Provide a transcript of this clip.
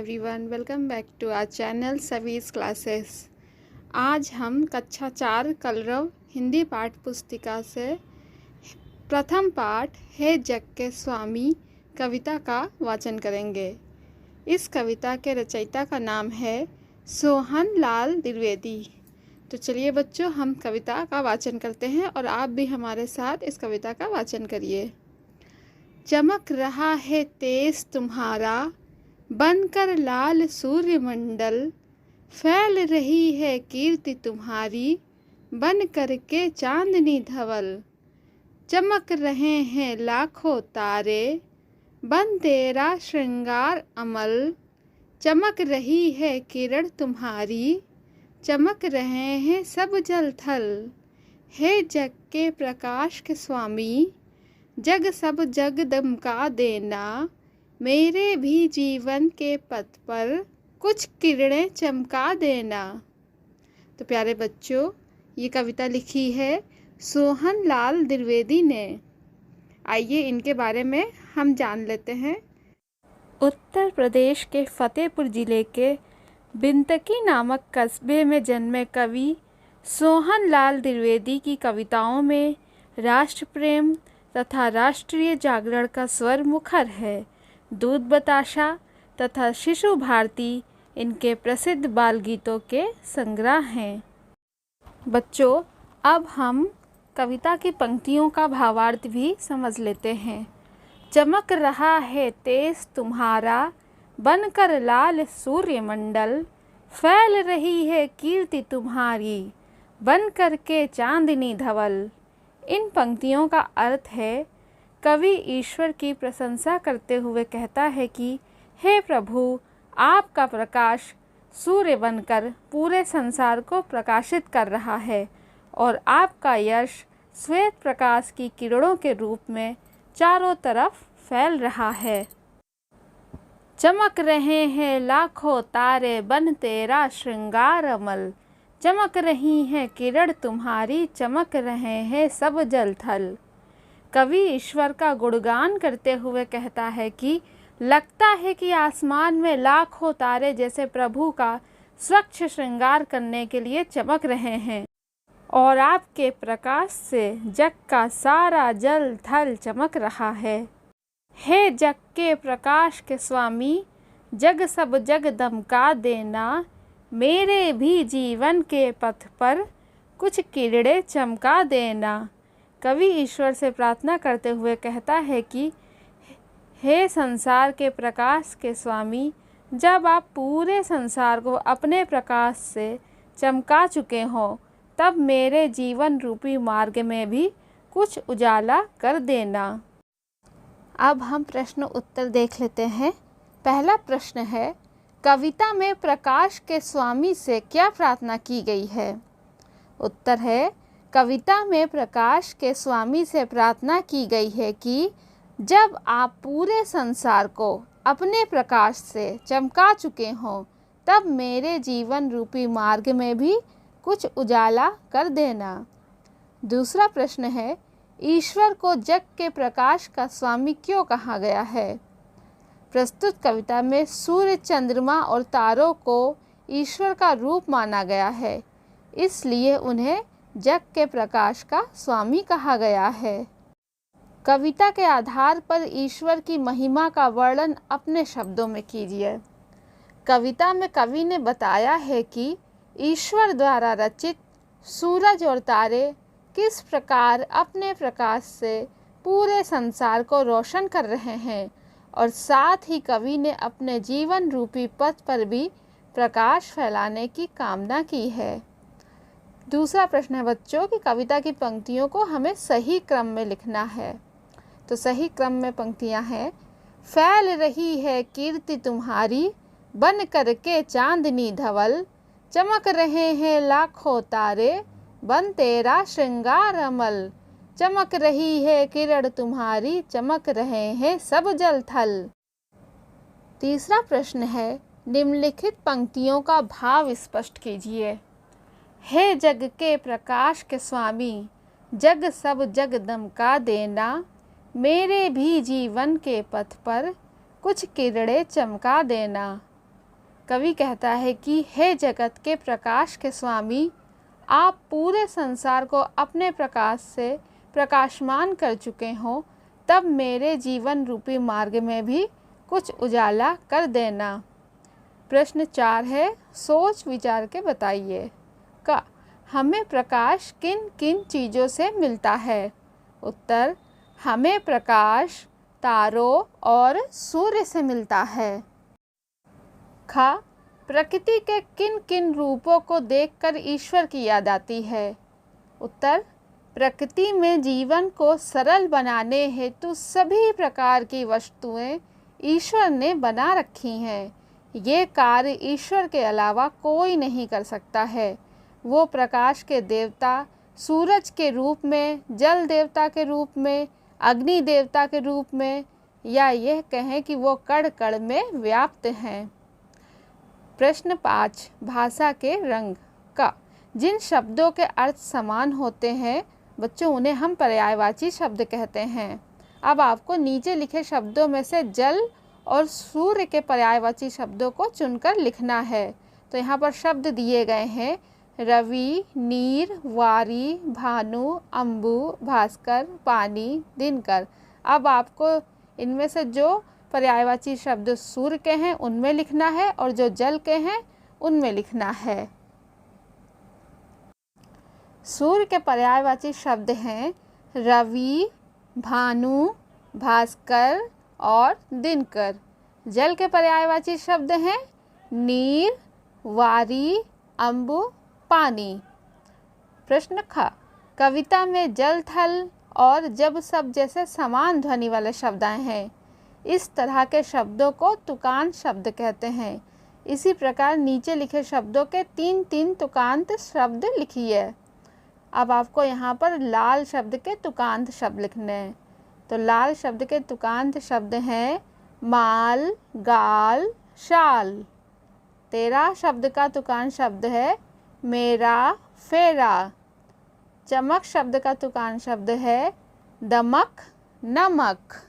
Everyone, welcome back to our channel Savi's classes. आज हम कक्षा 4 कलरव हिंदी पाठ पुस्तिका से प्रथम पाठ हे जग के स्वामी कविता का वाचन करेंगे। इस कविता के रचयिता का नाम है सोहन लाल द्विवेदी। तो चलिए बच्चों, हम कविता का वाचन करते हैं और आप भी हमारे साथ इस कविता का वाचन करिए। चमक रहा है तेज तुम्हारा, बनकर लाल सूर्यमंडल, फैल रही है कीर्ति तुम्हारी, बन कर के चांदनी धवल। चमक रहे हैं लाखों तारे, बन तेरा श्रृंगार अमल, चमक रही है किरण तुम्हारी, चमक रहे हैं सब जल थल। हे जग के प्रकाश के स्वामी, जग सब जग दमका देना, मेरे भी जीवन के पथ पर कुछ किरणें चमका देना। तो प्यारे बच्चों, ये कविता लिखी है सोहन लाल द्विवेदी ने। आइए इनके बारे में हम जान लेते हैं। उत्तर प्रदेश के फतेहपुर जिले के बिंतकी नामक कस्बे में जन्मे कवि सोहन लाल द्विवेदी की कविताओं में राष्ट्र प्रेम तथा राष्ट्रीय जागरण का स्वर मुखर है। दूध बताशा तथा शिशु भारती इनके प्रसिद्ध बाल गीतों के संग्रह हैं। बच्चों, अब हम कविता की पंक्तियों का भावार्थ भी समझ लेते हैं। चमक रहा है तेज तुम्हारा, बनकर लाल सूर्यमंडल, फैल रही है कीर्ति तुम्हारी, बन कर के चांदनी धवल। इन पंक्तियों का अर्थ है, कवि ईश्वर की प्रशंसा करते हुए कहता है कि हे प्रभु, आपका प्रकाश सूर्य बनकर पूरे संसार को प्रकाशित कर रहा है और आपका यश श्वेत प्रकाश की किरणों के रूप में चारों तरफ फैल रहा है। चमक रहे हैं लाखों तारे, बन तेरा श्रृंगार अमल, चमक रही हैं किरण तुम्हारी, चमक रहे हैं सब जल थल। कवि ईश्वर का गुणगान करते हुए कहता है कि लगता है कि आसमान में लाखों तारे जैसे प्रभु का स्वच्छ श्रृंगार करने के लिए चमक रहे हैं और आपके प्रकाश से जग का सारा जल थल चमक रहा है। हे जग के प्रकाश के स्वामी, जग सब जग दमका देना, मेरे भी जीवन के पथ पर कुछ किरणें चमका देना। कवि ईश्वर से प्रार्थना करते हुए कहता है कि हे संसार के प्रकाश के स्वामी, जब आप पूरे संसार को अपने प्रकाश से चमका चुके हों, तब मेरे जीवन रूपी मार्ग में भी कुछ उजाला कर देना। अब हम प्रश्न उत्तर देख लेते हैं। पहला प्रश्न है, कविता में प्रकाश के स्वामी से क्या प्रार्थना की गई है? उत्तर है, कविता में प्रकाश के स्वामी से प्रार्थना की गई है कि जब आप पूरे संसार को अपने प्रकाश से चमका चुके हों, तब मेरे जीवन रूपी मार्ग में भी कुछ उजाला कर देना। दूसरा प्रश्न है, ईश्वर को जग के प्रकाश का स्वामी क्यों कहा गया है? प्रस्तुत कविता में सूर्य, चंद्रमा और तारों को ईश्वर का रूप माना गया है, इसलिए उन्हें जग के प्रकाश का स्वामी कहा गया है। कविता के आधार पर ईश्वर की महिमा का वर्णन अपने शब्दों में कीजिए। कविता में कवि ने बताया है कि ईश्वर द्वारा रचित सूरज और तारे किस प्रकार अपने प्रकाश से पूरे संसार को रोशन कर रहे हैं और साथ ही कवि ने अपने जीवन रूपी पथ पर भी प्रकाश फैलाने की कामना की है। दूसरा प्रश्न है बच्चों कि कविता की पंक्तियों को हमें सही क्रम में लिखना है। तो सही क्रम में पंक्तियां हैं, फैल रही है कीर्ति तुम्हारी, बन कर के चांदनी धवल, चमक रहे हैं लाखों तारे, बन तेरा श्रृंगार अमल, चमक रही है किरण तुम्हारी, चमक रहे हैं सब जल थल। तीसरा प्रश्न है, निम्नलिखित पंक्तियों का भाव स्पष्ट कीजिए। हे जग के प्रकाश के स्वामी, जग सब जग दमका देना, मेरे भी जीवन के पथ पर कुछ किरणें चमका देना। कवि कहता है कि हे जगत के प्रकाश के स्वामी, आप पूरे संसार को अपने प्रकाश से प्रकाशमान कर चुके हो, तब मेरे जीवन रूपी मार्ग में भी कुछ उजाला कर देना। प्रश्न 4 है, सोच विचार के बताइए। क, हमें प्रकाश किन किन चीज़ों से मिलता है? उत्तर, हमें प्रकाश तारों और सूर्य से मिलता है। ख, प्रकृति के किन किन रूपों को देखकर ईश्वर की याद आती है? उत्तर, प्रकृति में जीवन को सरल बनाने हेतु सभी प्रकार की वस्तुएं ईश्वर ने बना रखी हैं। ये कार्य ईश्वर के अलावा कोई नहीं कर सकता है। वो प्रकाश के देवता सूरज के रूप में, जल देवता के रूप में, अग्नि देवता के रूप में, या यह कहें कि वो कण कण में व्याप्त हैं। प्रश्न 5, भाषा के रंग। का, जिन शब्दों के अर्थ समान होते हैं बच्चों, उन्हें हम पर्यायवाची शब्द कहते हैं। अब आपको नीचे लिखे शब्दों में से जल और सूर्य के पर्यायवाची शब्दों को चुनकर लिखना है। तो यहाँ पर शब्द दिए गए हैं, रवि, नीर, वारी, भानु, अम्बु, भास्कर, पानी, दिनकर। अब आपको इनमें से जो पर्यायवाची शब्द सूर्य के हैं उनमें लिखना है और जो जल के हैं उनमें लिखना है। सूर्य के पर्यायवाची शब्द हैं रवि, भानु, भास्कर और दिनकर। जल के पर्यायवाची शब्द हैं नीर, वारी, अम्बु, पानी। प्रश्न ख, कविता में जल, थल और जब सब जैसे समान ध्वनि वाले शब्द आए हैं। इस तरह के शब्दों को तुकांत शब्द कहते हैं। इसी प्रकार नीचे लिखे शब्दों के 3-3 तुकांत शब्द लिखिए। अब आपको यहाँ पर लाल शब्द के तुकांत शब्द लिखने हैं। तो लाल शब्द के तुकांत शब्द हैं माल, गाल, शाल। तेरा शब्द का तुकांत शब्द है मेरा, फेरा। चमक शब्द का तुकांत शब्द है दमक, नमक।